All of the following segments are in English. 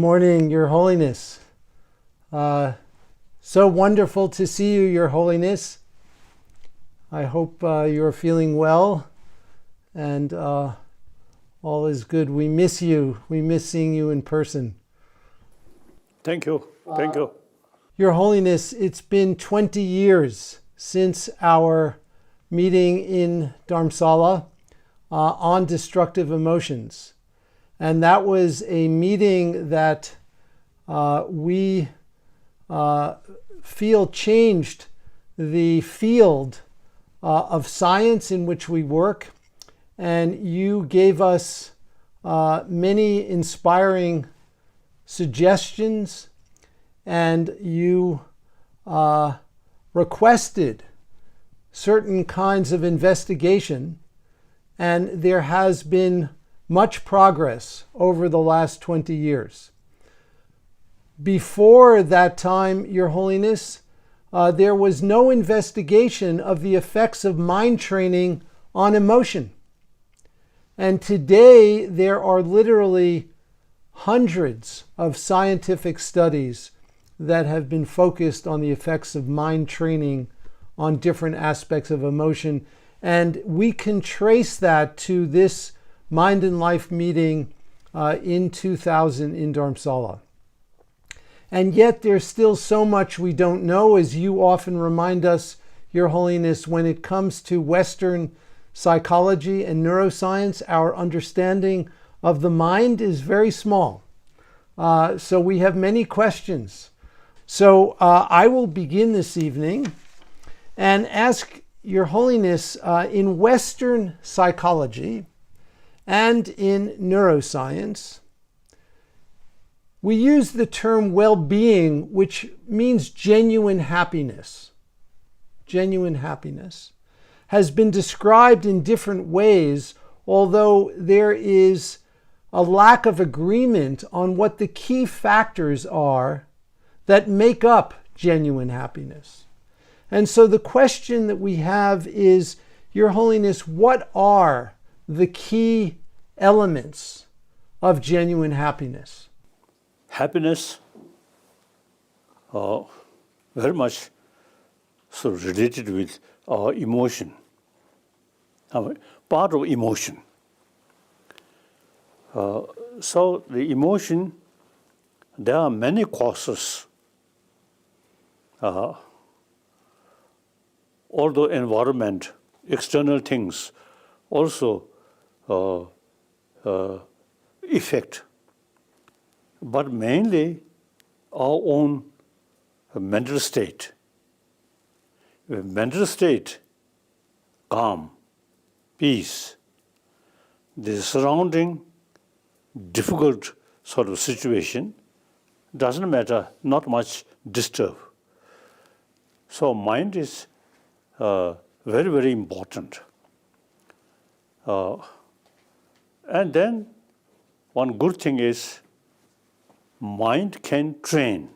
morning, Your Holiness. So wonderful to see you, Your Holiness. I hope you're feeling well and all is good. We miss you. We miss seeing you in person. Thank you. Thank you. Your Holiness, it's been 20 years since our meeting in Dharamsala on destructive emotions. And that was a meeting that we feel changed the field of science in which we work. And you gave us many inspiring suggestions, and you requested certain kinds of investigation, and there has been much progress over the last 20 years. Before that time, Your Holiness, there was no investigation of the effects of mind training on emotion. And today, there are literally hundreds of scientific studies that have been focused on the effects of mind training on different aspects of emotion. And we can trace that to this Mind and Life meeting in 2000 in Dharamsala. And yet there's still so much we don't know, as you often remind us, Your Holiness, when it comes to Western psychology and neuroscience. Our understanding of the mind is very small. So we have many questions. So I will begin this evening and ask Your Holiness, in Western psychology and in neuroscience, we use the term well-being, which means genuine happiness. Genuine happiness has been described in different ways, although there is a lack of agreement on what the key factors are that make up genuine happiness. And so the question that we have is, Your Holiness, what are the key elements of genuine happiness? Happiness, very much so related with our emotion, part of emotion. So the emotion, there are many causes. Although environment, external things also affect, but mainly our own mental state. Mental state, calm, peace, the surrounding difficult sort of situation doesn't matter, not much disturb. So mind is very, very important. And then one good thing is mind can train.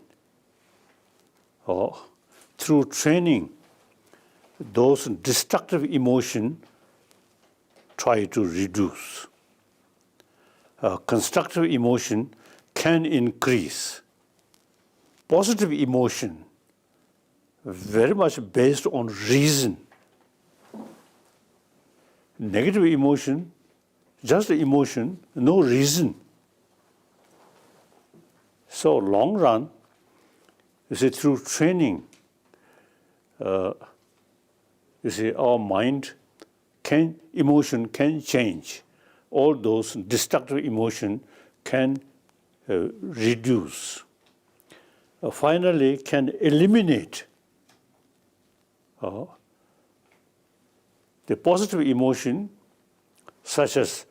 Through training, those destructive emotion try to reduce. Constructive emotion can increase. Positive emotion, very much based on reason. Negative emotion, just emotion, no reason. So long run, you see, through training, you see, our mind emotion can change. All those destructive emotion can reduce. Finally, can eliminate the positive emotion, such as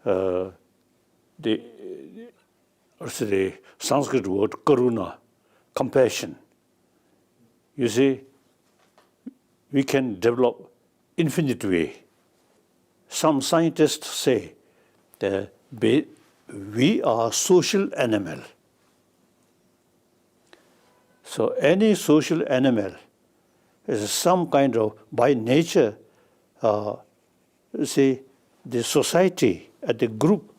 the Sanskrit word karuna, compassion. You see, we can develop infinite way. Some scientists say that we are social animal. So any social animal is some kind of, by nature, the society, the group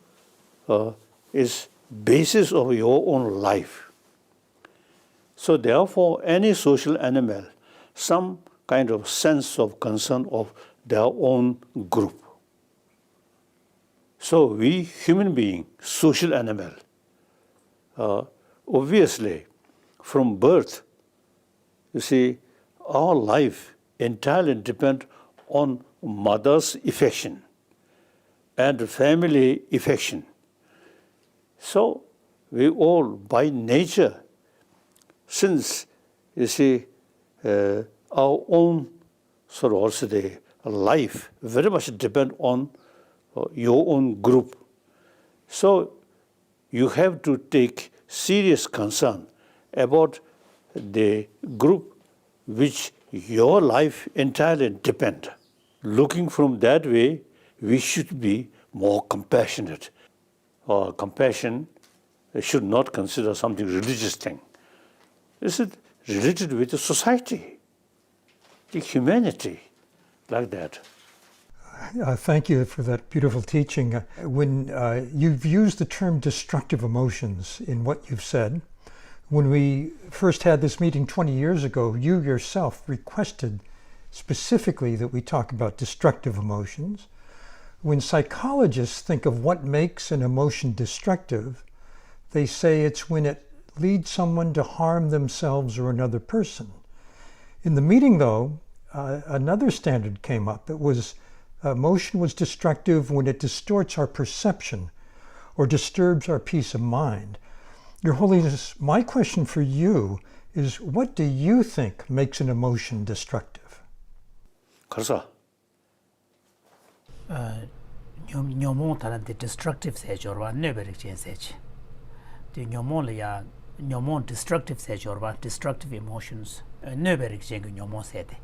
is basis of your own life. So therefore, any social animal, some kind of sense of concern of their own group. So we human being, social animal, obviously from birth, you see, our life entirely depends on mother's affection and family affection. So we all, by nature, since, you see, our own sort of also the life very much depend on your own group. So you have to take serious concern about the group which your life entirely depend. Looking from that way, we should be more compassionate. Compassion should not consider something religious thing. Is it related with the society, the humanity, like that? Thank you for that beautiful teaching. When you've used the term destructive emotions in what you've said, when we first had this meeting 20 years ago, you yourself requested specifically that we talk about destructive emotions. When psychologists think of what makes an emotion destructive, they say it's when it leads someone to harm themselves or another person. In the meeting, though, another standard came up. It was emotion was destructive when it distorts our perception or disturbs our peace of mind. Your Holiness, my question for you is, what do you think makes an emotion destructive? 그래서 녀몽 타는데 destructive 세조와 네베릭진 세지. 디 녀몽이야 녀몽 destructive 세조와 destructive emotions 네베릭진 그 녀몽 세대.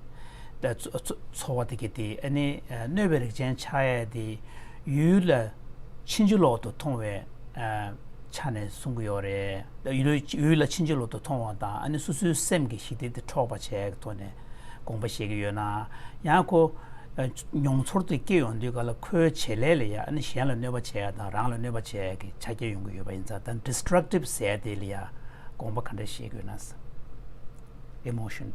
That's 소와되게디 아니 네베릭진 차에디 유라 친줄로도 통해 차네 숨고요래 유라 친줄로도 통하다 아니 수수 샘기 시대데 토바체 돈에 공부시기요나 야고 용초도 있게 연대가라 그 첼레리아 아니 시안을 내버체다 랑을 내버체기 자기 연구요 바인자 단 destructive 세델이야 공부한데 시기요나스 emotion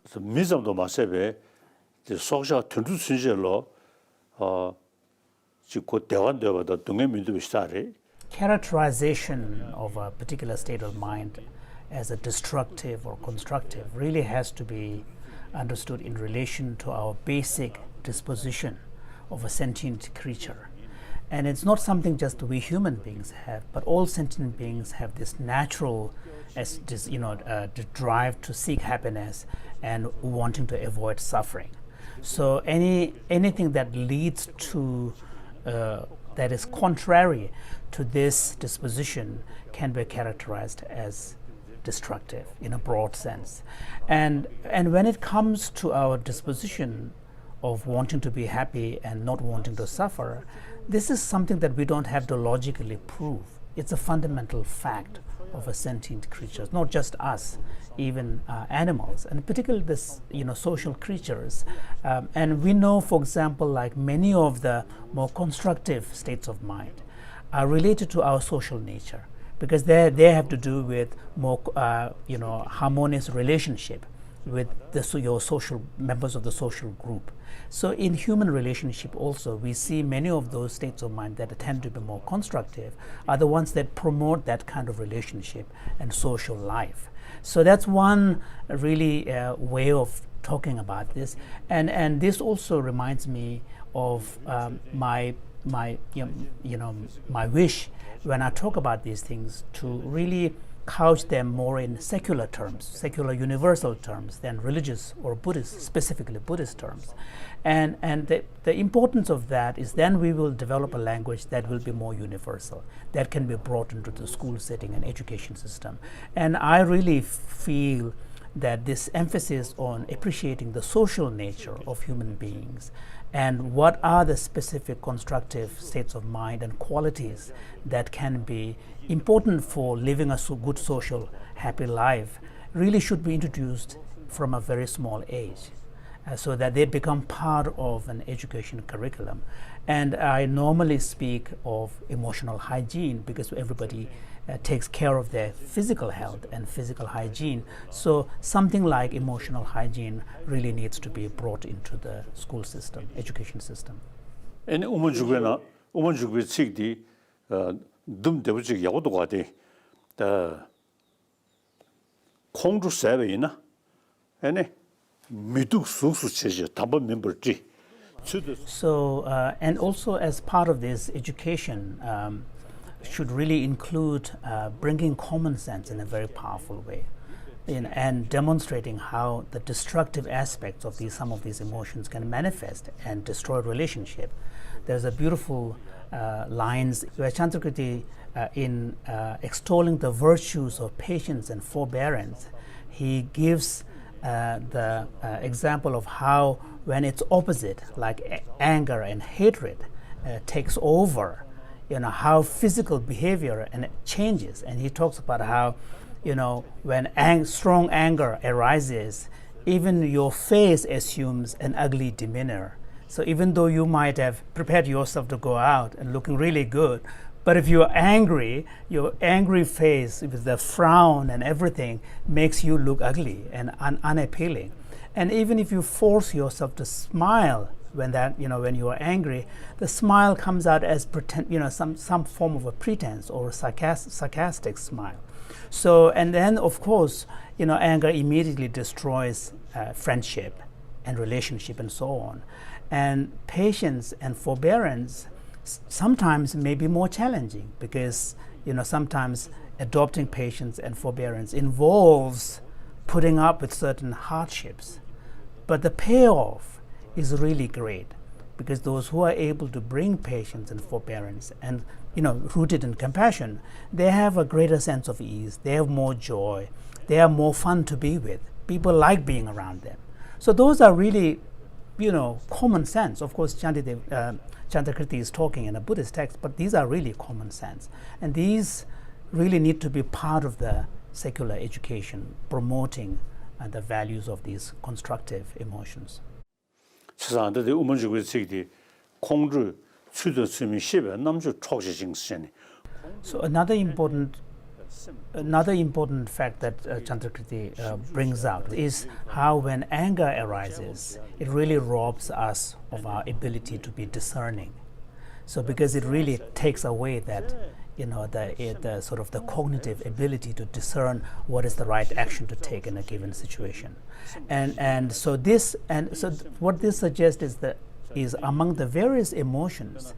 그래서 미점도 마세베 이제 소샤 튼두 순절로 지고 대원되어도 동해 민도 비슷하래. Characterization of a particular state of mind as a destructive or constructive really has to be understood in relation to our basic disposition of a sentient creature. And it's not something just we human beings have, but all sentient beings have this natural the drive to seek happiness and wanting to avoid suffering. So anything that leads to that is contrary to this disposition can be characterized as destructive in a broad sense. And when it comes to our disposition of wanting to be happy and not wanting to suffer, this is something that we don't have to logically prove. It's a fundamental fact of a sentient creature, not just us, even animals, and particularly this, social creatures. And we know, for example, like many of the more constructive states of mind are related to our social nature, because they have to do with more, harmonious relationship with your social members of the social group. So in human relationship also, we see many of those states of mind that tend to be more constructive are the ones that promote that kind of relationship and social life. So that's one really way of talking about this. And this also reminds me of my wish when I talk about these things to really couch them more in secular terms, secular universal terms than religious or Buddhist, specifically Buddhist terms. And the importance of that is then we will develop a language that will be more universal, that can be brought into the school setting and education system. And I really feel that this emphasis on appreciating the social nature of human beings and what are the specific constructive states of mind and qualities that can be important for living a good social happy life really should be introduced from a very small age. so that they become part of an education curriculum. And I normally speak of emotional hygiene because everybody takes care of their physical health and physical hygiene. So something like emotional hygiene really needs to be brought into the school system, education system. And umunjugwe chigdi dum debuji yagodo gade the kongju sebe ina ene miduk susu cheje tabo member ji. So and also as part of this education should really include bringing common sense in a very powerful way, and demonstrating how the destructive aspects of some of these emotions can manifest and destroy relationship. There's a beautiful lines where Chandrakriti, in extolling the virtues of patience and forbearance, he gives the example of how when it's opposite, like anger and hatred takes over, how physical behavior and it changes. And he talks about how, when strong anger arises, even your face assumes an ugly demeanor. So even though you might have prepared yourself to go out and looking really good, but if you're angry, your angry face with the frown and everything makes you look ugly and unappealing. And even if you force yourself to smile when you are angry, the smile comes out as some form of a pretense or a sarcastic smile. So, and then of course, anger immediately destroys friendship and relationship and so on. And patience and forbearance sometimes may be more challenging because, sometimes adopting patience and forbearance involves putting up with certain hardships. But the payoff is really great because those who are able to bring patience and forbearance and, rooted in compassion, they have a greater sense of ease, they have more joy, they are more fun to be with. People like being around them. So those are really, common sense. Of course, Chandrakriti is talking in a Buddhist text, but these are really common sense. And these really need to be part of the secular education, promoting the values of these constructive emotions. So another important fact that Chandrakriti brings out is how when anger arises, it really robs us of our ability to be discerning. So because it really takes away that, the sort of the cognitive ability to discern what is the right action to take in a given situation. And so what this suggests is among the various emotions,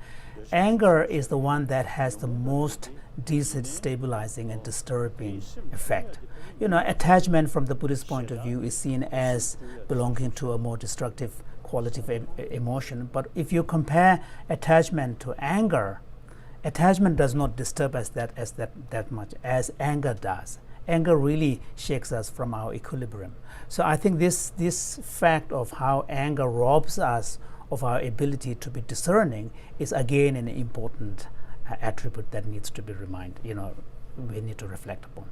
anger is the one that has the most destabilizing and disturbing effect. Attachment from the Buddhist point of view is seen as belonging to a more destructive quality of emotion. But if you compare attachment to anger, attachment does not disturb us that much as anger does. Anger really shakes us from our equilibrium. So I think this fact of how anger robs us of our ability to be discerning is again an important attribute that needs to be we need to reflect upon.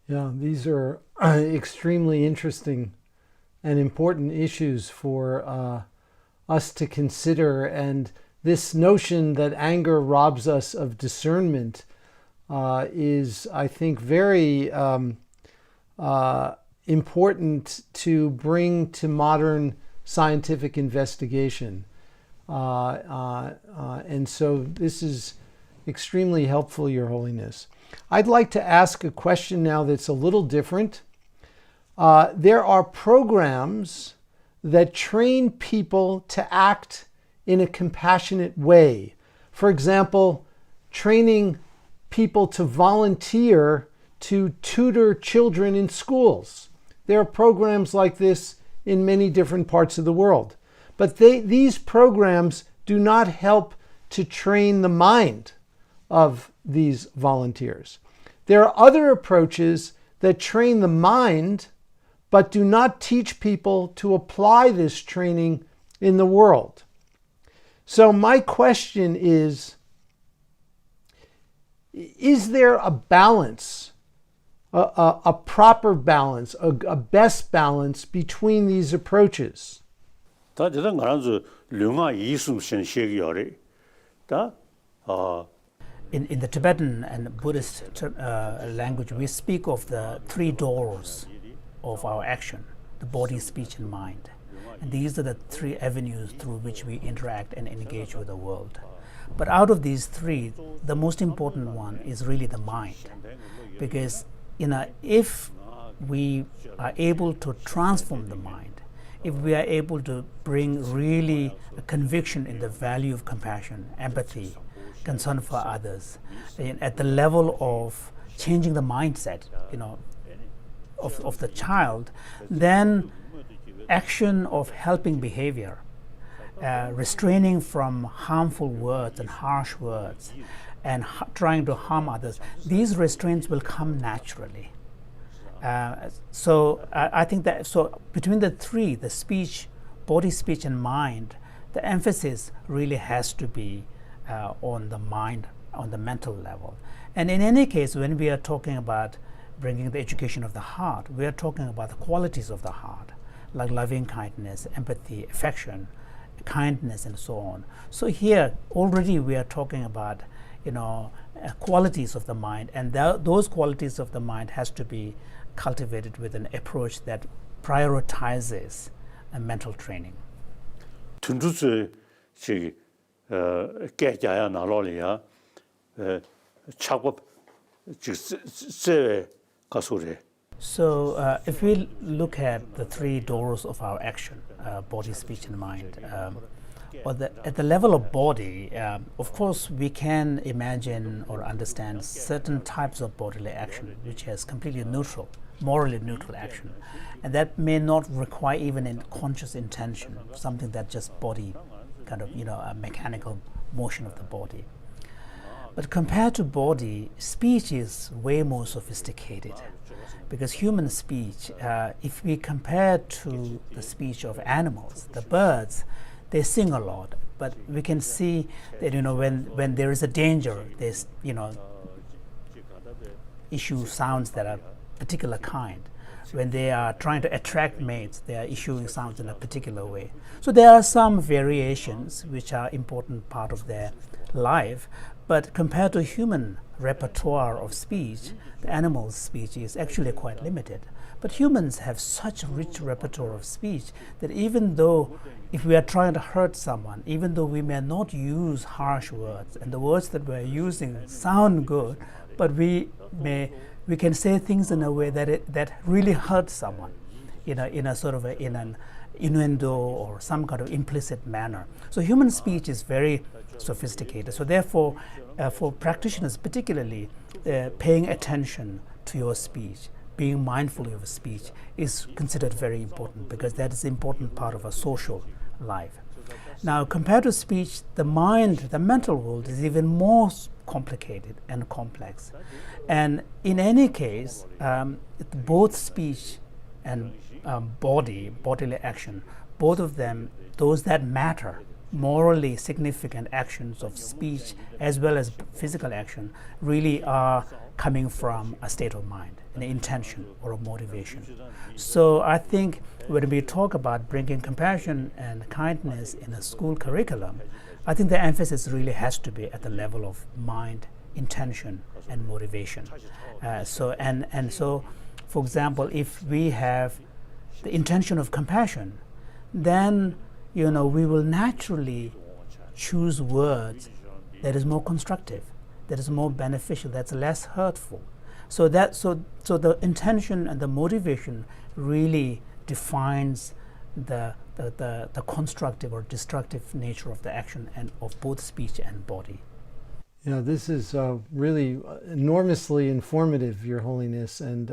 Yeah, these are extremely interesting and important issues for us to consider. And this notion that anger robs us of discernment is, I think, very important to bring to modern scientific investigation. And so this is extremely helpful, Your Holiness. I'd like to ask a question now that's a little different. There are programs that train people to act in a compassionate way. For example, training people to volunteer to tutor children in schools. There are programs like this in many different parts of the world. But these programs do not help to train the mind of these volunteers. There are other approaches that train the mind, but do not teach people to apply this training in the world. So my question is there a balance a proper balance, a best balance between these approaches? 다 저런 거는 류가 이숨신 시기요리. 다 In the Tibetan and Buddhist language, we speak of the three doors of our action: the body, speech, and mind. And these are the three avenues through which we interact and engage with the world. But out of these three, the most important one is really the mind, because if we are able to transform the mind, if we are able to bring really a conviction in the value of compassion, empathy, concern for others, at the level of changing the mindset, of the child, then action of helping behavior, restraining from harmful words and harsh words, and trying to harm others, these restraints will come naturally. So I think that between the three, the speech, body, speech, and mind, the emphasis really has to be on the mind, on the mental level. And in any case, when we are talking about bringing the education of the heart, we are talking about the qualities of the heart, like loving kindness, empathy, affection, kindness, and so on. So here already we are talking about qualities of the mind, and those qualities of the mind has to be cultivated with an approach that prioritizes a mental training. 둔두스 깨자야 나로리야 작업 세 가소래. So if we look at the three doors of our action, body, speech, and mind, at the level of body, of course we can imagine or understand certain types of bodily action which has completely neutral, morally neutral action, and that may not require even a conscious intention, something that just body kind of a mechanical motion of the body. But compared to body, speech is way more sophisticated, because human speech, if we compare to the speech of animals, the birds, they sing a lot, but we can see that when there is a danger, there's issue sounds that are particular kind. When they are trying to attract mates, they are issuing sounds in a particular way. So there are some variations which are important part of their life, but compared to human repertoire of speech, the animal's speech is actually quite limited. But humans have such a rich repertoire of speech that even though if we are trying to hurt someone, even though we may not use harsh words, and the words that we're using sound good, but we can say things in a way that really hurts someone, in a sort of in an innuendo or some kind of implicit manner. So human speech is very sophisticated. So therefore, for practitioners particularly, paying attention to your speech, being mindful of your speech is considered very important, because that is an important part of a social life. Now, compared to speech, the mind, the mental world is even more complicated and complex. And in any case, both speech and bodily action, both of them, those that matter, morally significant actions of speech as well as physical action, really are coming from a state of mind, an intention or a motivation. So I think when we talk about bringing compassion and kindness in a school curriculum, I think the emphasis really has to be at the level of mind, intention, and motivation. So, for example, if we have the intention of compassion, then we will naturally choose words that is more constructive, that is more beneficial, that's less hurtful. So the intention and the motivation really defines the constructive or destructive nature of the action and of both speech and body. Yeah, this is really enormously informative, Your Holiness, and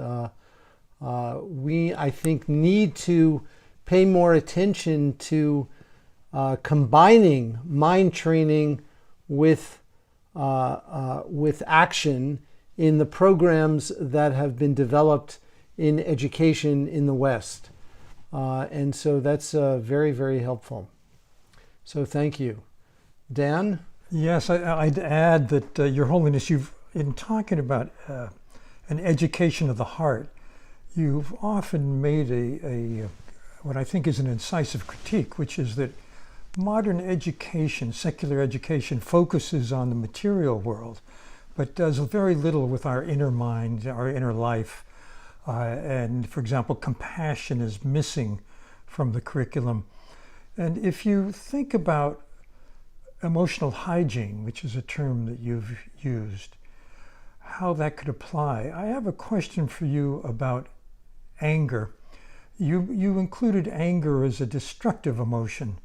we, I think, need to pay more attention to combining mind training with action in the programs that have been developed in education in the West. And so that's very, very helpful. So thank you. Dan? Yes, I'd add that, Your Holiness, in talking about an education of the heart, you've often made a what I think is an incisive critique, which is that modern education, secular education, focuses on the material world, but does very little with our inner mind, our inner life. And for example, compassion is missing from the curriculum. And if you think about emotional hygiene, which is a term that you've used, how that could apply, I have a question for you about anger. You included anger as a destructive emotion,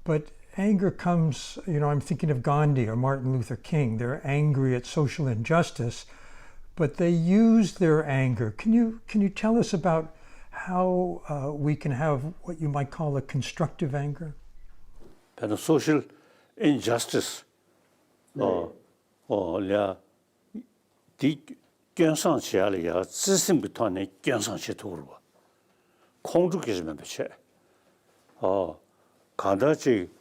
but anger comes, I'm thinking of Gandhi or Martin Luther King. They're angry at social injustice, but they use their anger. Can you tell us about how we can have what you might call a constructive anger? And the social injustice, 디 경상시야리야 지심부터는 경상시도로 공주께서만 배체 간다지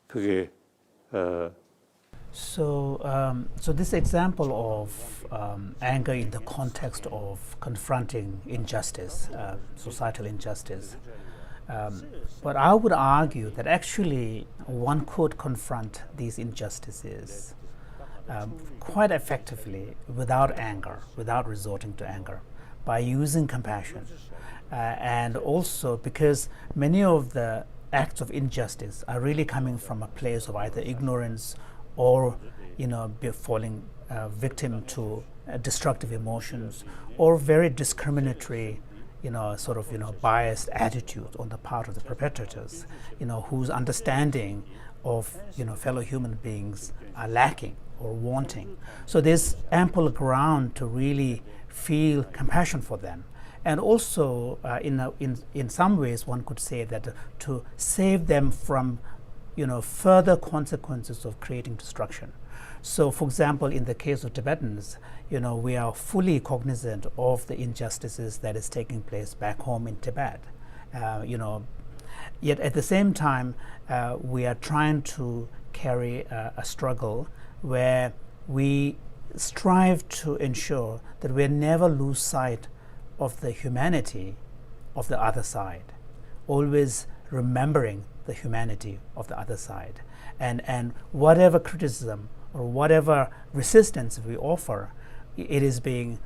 그게 So this example of anger in the context of confronting injustice, societal injustice, but I would argue that actually one could confront these injustices quite effectively without anger, without resorting to anger, by using compassion. And also because many of the acts of injustice are really coming from a place of either ignorance or falling victim to destructive emotions or very discriminatory biased attitudes on the part of the perpetrators, whose understanding of fellow human beings are lacking or wanting. So there's ample ground to really feel compassion for them. And also, in some ways, one could say that to save them from, further consequences of creating destruction. So, for example, in the case of Tibetans, we are fully cognizant of the injustices that is taking place back home in Tibet. Yet at the same time, we are trying to carry a struggle where we strive to ensure that we never lose sight of the humanity of the other side, always remembering the humanity of the other side. And whatever criticism or whatever resistance we offer, it is being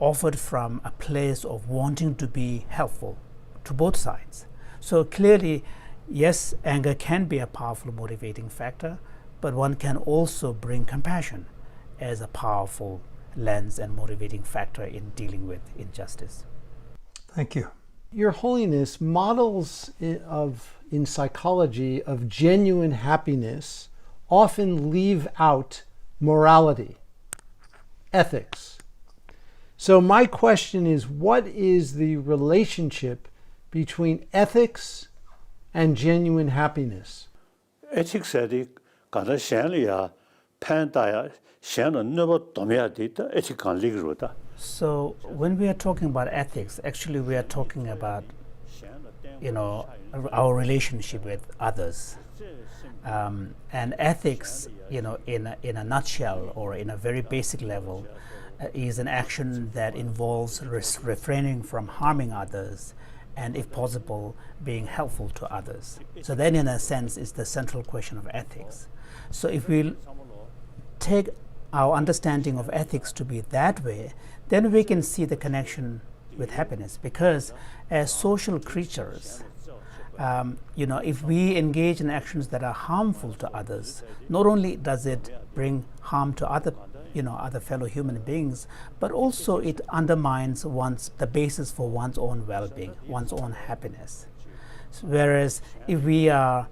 offered from a place of wanting to be helpful to both sides. So clearly, yes, anger can be a powerful motivating factor, but one can also bring compassion as a powerful lens and motivating factor in dealing with injustice. Thank you. Your Holiness, models in psychology of genuine happiness often leave out morality, ethics. So my question is, what is the relationship between ethics and genuine happiness? ethics 가다 셴리야 팬다야 셴은 너버 도매야 되다 ethics 간 리그로다. So when we are talking about ethics, actually we are talking about our relationship with others. And ethics, in a nutshell or in a very basic level, is an action that involves refraining from harming others and, if possible, being helpful to others. So then, in a sense, is the central question of ethics. So if we take our understanding of ethics to be that way, then we can see the connection with happiness, because as social creatures, if we engage in actions that are harmful to others, not only does it bring harm to other fellow human beings, but also it undermines the basis for one's own well-being, one's own happiness. Whereas if we are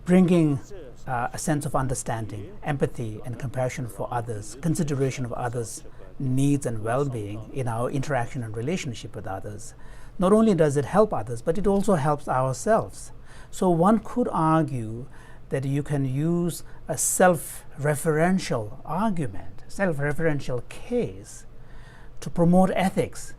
bringing a sense of understanding, empathy and compassion for others, consideration of others' needs and well-being in our interaction and relationship with others, not only does it help others, but it also helps ourselves. So one could argue that you can use a self-referential argument, self-referential case to promote ethics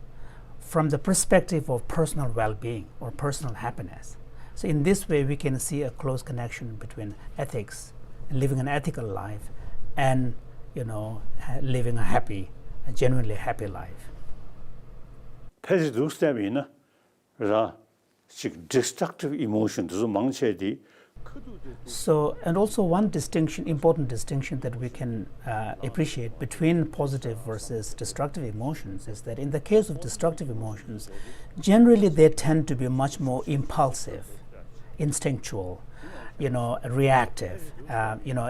from the perspective of personal well-being or personal happiness. So in this way, we can see a close connection between ethics and living an ethical life and living a happy a genuinely happy life. 패시도 스텝이나 그래서 destructive emotion 도 망쳐야지. So, and also one distinction, important distinction that we can appreciate between positive versus destructive emotions is that in the case of destructive emotions, generally they tend to be much more impulsive, instinctual, reactive.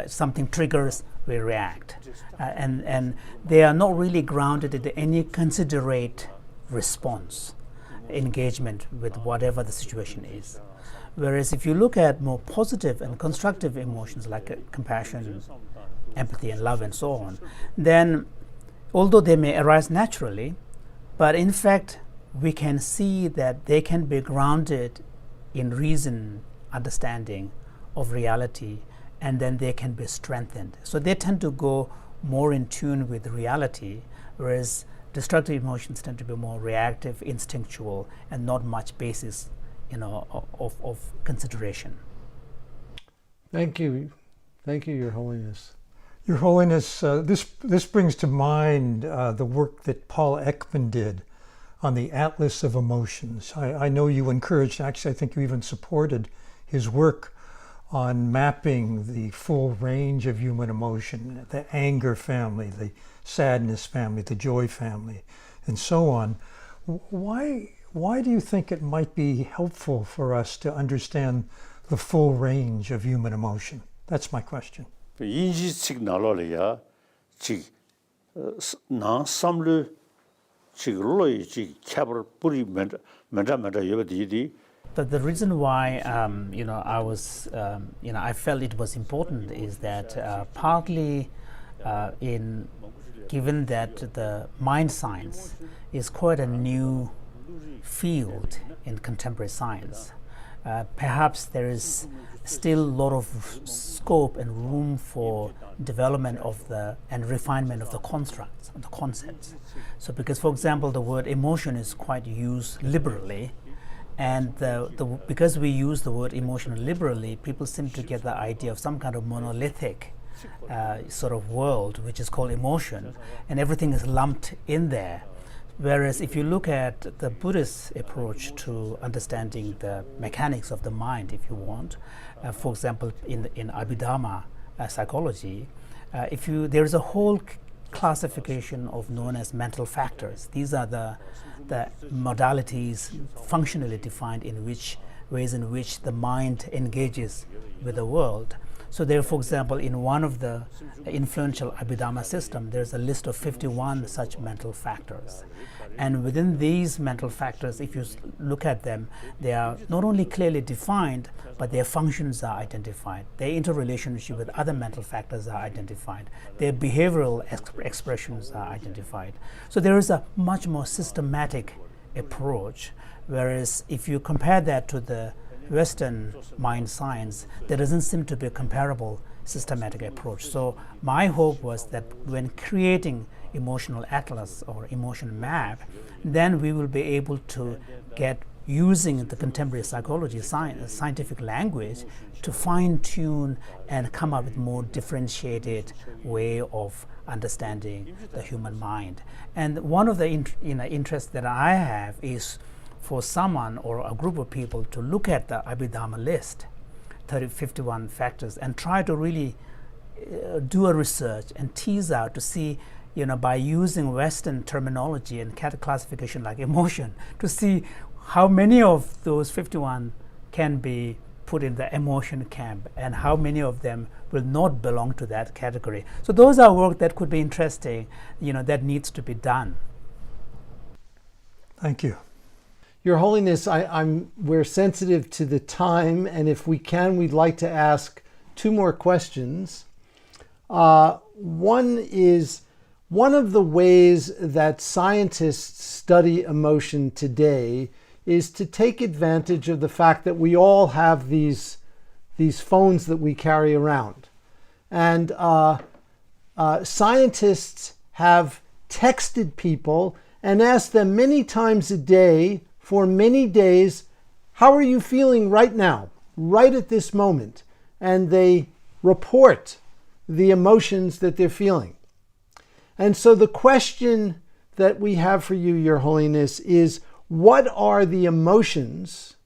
Something triggers, we react. And they are not really grounded in any considerate response, engagement with whatever the situation is. Whereas if you look at more positive and constructive emotions like compassion, empathy, and love, and so on, then although they may arise naturally, but in fact, we can see that they can be grounded in reason, understanding of reality, and then they can be strengthened. So they tend to go more in tune with reality, whereas destructive emotions tend to be more reactive, instinctual, and not much basis of consideration. Thank you, Your Holiness. Your Holiness, this brings to mind the work that Paul Ekman did on the Atlas of Emotions. I know you encouraged, actually I think you even supported his work on mapping the full range of human emotion, the anger family, the sadness family, the joy family, and so on. Why do you think it might be helpful for us to understand the full range of human emotion? That's my question. 인지식 나라래야 나 삼루 지글로이 지 캡을 뿌리 맨다 여버디디. But the reason why I felt it was important is that partly given that the mind science is quite a new field in contemporary science, perhaps there is still a lot of scope and room for development of and refinement of the constructs and the concepts. So because, for example, the word emotion is quite used liberally, and because we use the word emotion liberally, people seem to get the idea of some kind of monolithic sort of world which is called emotion, and everything is lumped in there. Whereas if you look at the Buddhist approach to understanding the mechanics of the mind, if you want, for example, in Abhidharma psychology, there is a whole classification of known as mental factors. These are the modalities functionally defined in ways in which the mind engages with the world. So there, for example, in one of the influential Abhidharma system, there's a list of 51 such mental factors. And within these mental factors, if you look at them, they are not only clearly defined, but their functions are identified. Their interrelationship with other mental factors are identified. Their behavioral expressions are identified. So there is a much more systematic approach, whereas if you compare that to the Western mind science, there doesn't seem to be a comparable systematic approach. So my hope was that when creating emotional atlas or emotion map, then we will be able to get using the contemporary psychology scientific language to fine-tune and come up with more differentiated way of understanding the human mind. And one of the interests that I have is for someone or a group of people to look at the Abhidharma list, 51 factors, and try to really do a research and tease out to see, by using Western terminology and classification like emotion, to see how many of those 51 can be put in the emotion camp and how many of them will not belong to that category. So those are work that could be interesting, that needs to be done. Thank you. Your Holiness, we're sensitive to the time, and if we can, we'd like to ask two more questions. One is, one of the ways that scientists study emotion today is to take advantage of the fact that we all have these phones that we carry around. And scientists have texted people and asked them many times a day for many days, how are you feeling right now, right at this moment? And they report the emotions that they're feeling. And so the question that we have for you, Your Holiness, is what are the emotions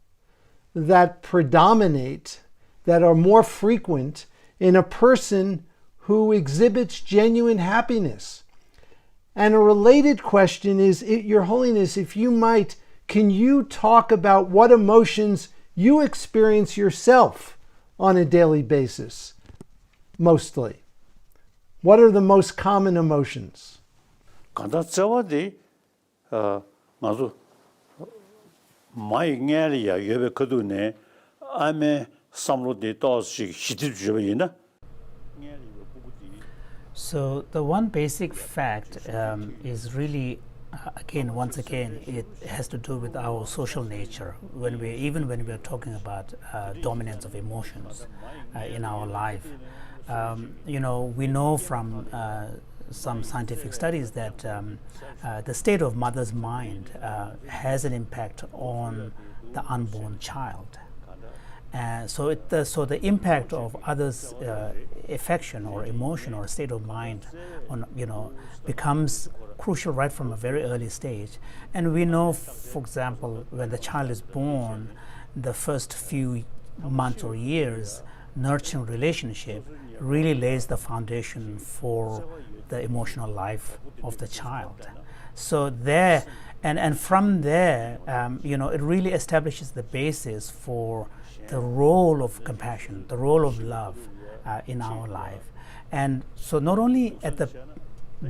that predominate, that are more frequent in a person who exhibits genuine happiness? And a related question is, Your Holiness, if you might, can you talk about what emotions you experience yourself on a daily basis, mostly? What are the most common emotions? 간다 저와디 맞아 마이 냐리야 예베 그도네 아메 삼로데 도시 시디주베이나. So the one basic fact is really, once again, it has to do with our social nature. When we are talking about dominance of emotions in our life, we know from some scientific studies that the state of mother's mind has an impact on the unborn child. So the impact of others' affection or emotion or state of mind on becomes crucial right from a very early stage. And we know, for example, when the child is born, the first few months or years, nurturing relationship really lays the foundation for the emotional life of the child. So there, and from there, it really establishes the basis for the role of compassion, the role of love in our life. And so not only at the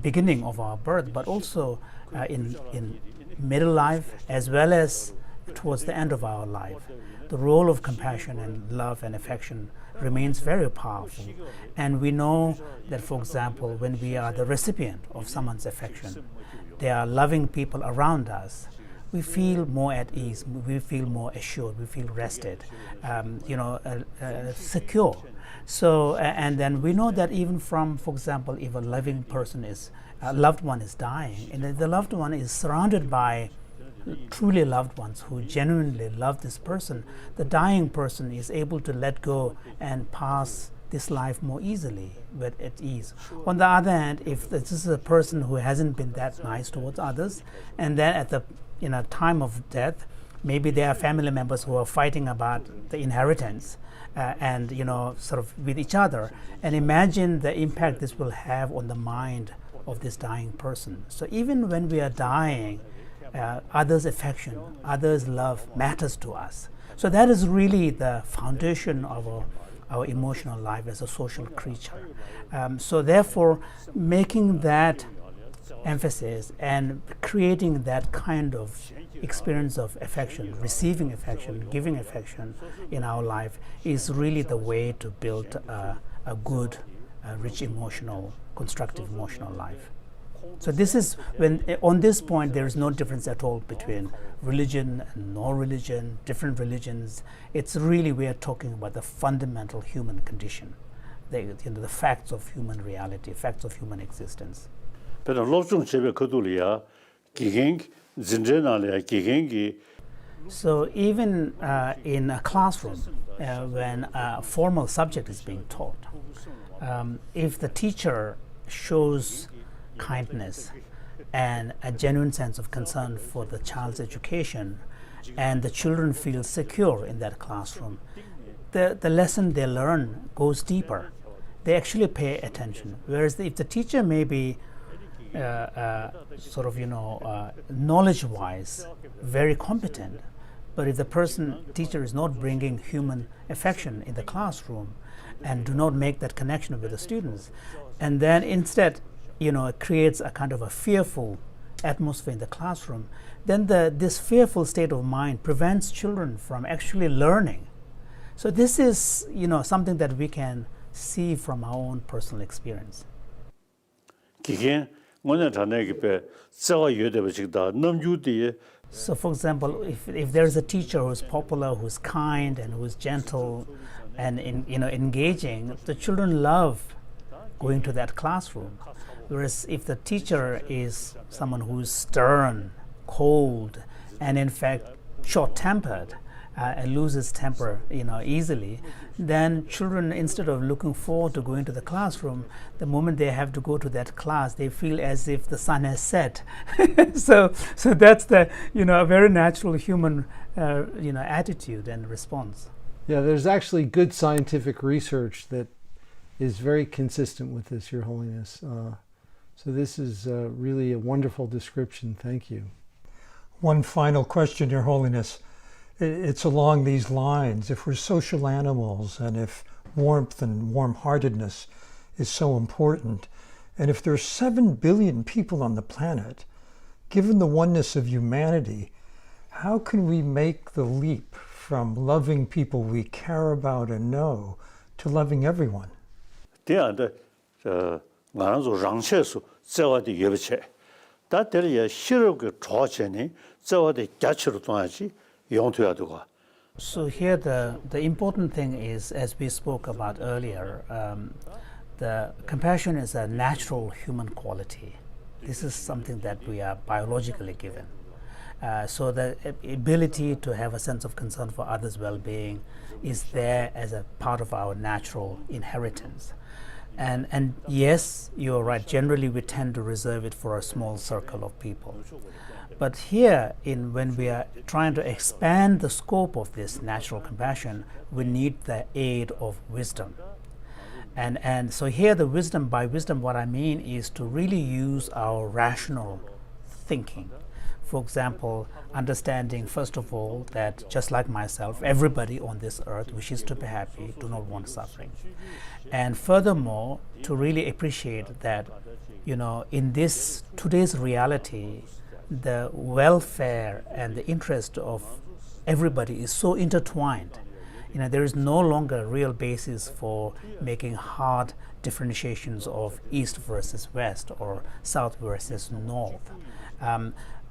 beginning of our birth, but also in middle life, as well as towards the end of our life, the role of compassion and love and affection remains very powerful. And we know that, for example, when we are the recipient of someone's affection, they are loving people around us, we feel more at ease, we feel more assured, we feel rested, secure. So, and then we know that even from, for example, if a loving person a loved one is dying, and the loved one is surrounded by truly loved ones who genuinely love this person, the dying person is able to let go and pass this life more easily, but at ease. On the other hand, if this is a person who hasn't been that nice towards others, and then at the time of death, maybe there are family members who are fighting about the inheritance and sort of with each other, and imagine the impact this will have on the mind of this dying person. So even when we are dying, others' affection, others' love matters to us. So that is really the foundation of our emotional life as a social creature. So therefore, making that emphasis and creating that kind of experience of affection, receiving affection, giving affection in our life is really the way to build a good, rich emotional, constructive emotional life. So this is when, on this point, there is no difference at all between religion and no religion, different religions. It's really, we are talking about the fundamental human condition, the facts of human reality, facts of human existence. Pero lobsung chebe koduliya gigeng zinjenale gigengi. So even in a classroom, when a formal subject is being taught, if the teacher shows kindness and a genuine sense of concern for the child's education, and the children feel secure in that classroom, the lesson they learn goes deeper. They actually pay attention. Whereas if the teacher may be knowledge-wise very competent, but if the teacher is not bringing human affection in the classroom and do not make that connection with the students, and then instead it creates a kind of a fearful atmosphere in the classroom, then this fearful state of mind prevents children from actually learning. So this is something that we can see from our own personal experience. So for example, if there's a teacher who's popular, who's kind and who's gentle and engaging, the children love going to that classroom. Whereas if the teacher is someone who's stern, cold, and in fact short-tempered, and loses temper, easily, then children, instead of looking forward to going to the classroom, the moment they have to go to that class, they feel as if the sun has set. so that's the a very natural human attitude and response. Yeah, there's actually good scientific research that is very consistent with this, Your Holiness. So this is really a wonderful description. Thank you. One final question, Your Holiness. It's along these lines. If we're social animals, and if warmth and warm-heartedness is so important, and if there are 7 billion people on the planet, given the oneness of humanity, how can we make the leap from loving people we care about and know to loving everyone? 这样的俺说让切数这话的也不切，但这里也吸入个朝鲜呢，这话的加起来东西用头要多个。 So here the important thing is, as we spoke about earlier, the compassion is a natural human quality. This is something that we are biologically given. So the ability to have a sense of concern for others' well-being is there as a part of our natural inheritance. And yes, you're right, generally we tend to reserve it for a small circle of people. But here, when we are trying to expand the scope of this natural compassion, we need the aid of wisdom. And so here the wisdom, by wisdom what I mean is to really use our rational thinking. For example, understanding first of all that just like myself, everybody on this earth wishes to be happy, do not want suffering. And furthermore, to really appreciate that, in this today's reality, the welfare and the interest of everybody is so intertwined. There is no longer a real basis for making hard differentiations of east versus west or south versus north.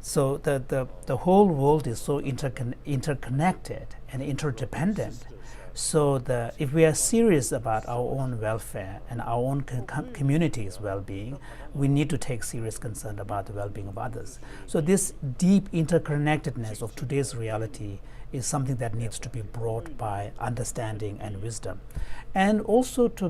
So the whole world is so interconnected and interdependent. So if we are serious about our own welfare and our own community's well-being, we need to take serious concern about the well-being of others. So this deep interconnectedness of today's reality is something that needs to be brought by understanding and wisdom. And also to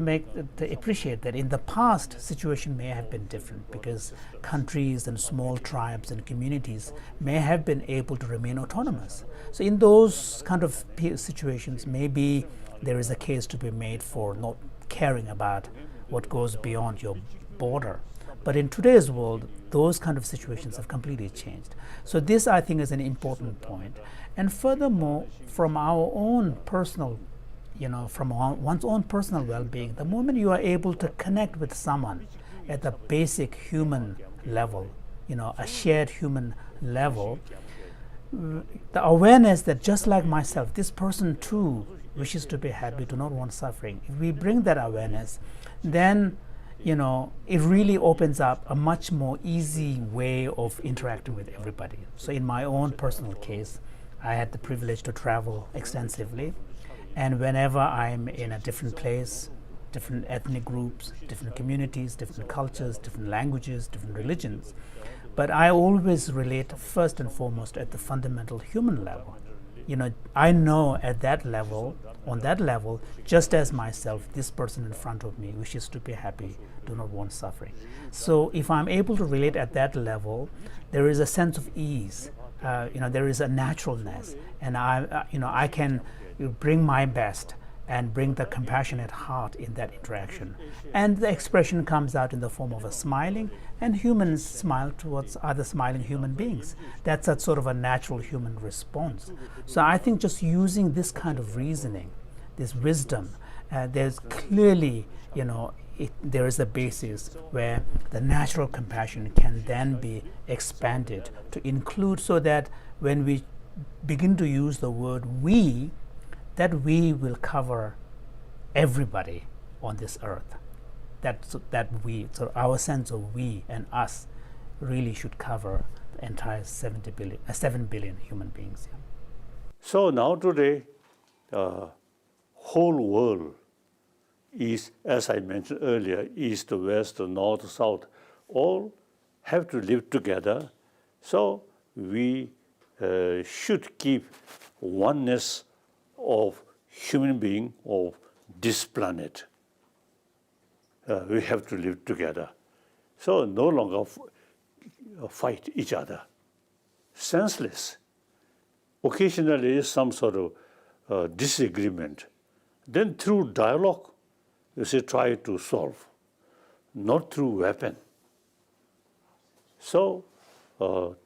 appreciate that in the past, situation may have been different because countries and small tribes and communities may have been able to remain autonomous. So in those kind of situations, maybe there is a case to be made for not caring about what goes beyond your border. But in today's world, those kind of situations have completely changed. So this, I think, is an important point. And furthermore, from our own personal, from one's own personal well-being, the moment you are able to connect with someone at the basic human level, a shared human level, the awareness that just like myself, this person too wishes to be happy, do not want suffering. If we bring that awareness, then it really opens up a much more easy way of interacting with everybody. So in my own personal case, I had the privilege to travel extensively, and whenever I'm in a different place, different ethnic groups, different communities, different cultures, different languages, different religions, but I always relate first and foremost at the fundamental human level. I know at that level, on that level, just as myself, this person in front of me wishes to be happy, do not want suffering. So if I'm able to relate at that level, there is a sense of ease. There is a naturalness, and I can bring my best and bring the compassionate heart in that interaction. And the expression comes out in the form of a smiling, and humans smile towards other smiling human beings. That's a sort of a natural human response. So I think just using this kind of reasoning, this wisdom, there's clearly, there is a basis where the natural compassion can then be expanded to include, so that when we begin to use the word we, that we will cover everybody on this earth. So our sense of we and us really should cover the entire 7 billion human beings. Yeah. So now today, whole world is, as I mentioned earlier, east, west, north, south, all have to live together. So we should keep oneness of human being of this planet. We have to live together. So no longer fight each other. Senseless. Occasionally some sort of disagreement. Then through dialogue, you say try to solve, not through weapon. So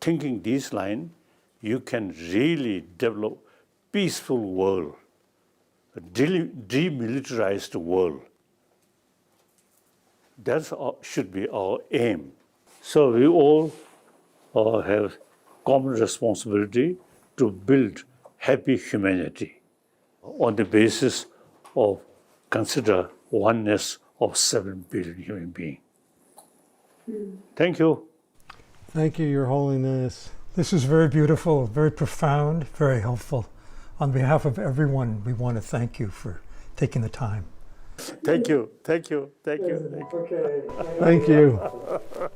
thinking this line, you can really develop peaceful world, a demilitarized world. That should be our aim. So we all have common responsibility to build happy humanity on the basis of consider oneness of 7 billion human beings. Thank you. Thank you, Your Holiness. This is very beautiful, very profound, very helpful. On behalf of everyone, we want to thank you for taking the time. Thank you. Thank you. Thank you. Thank you. Thank you.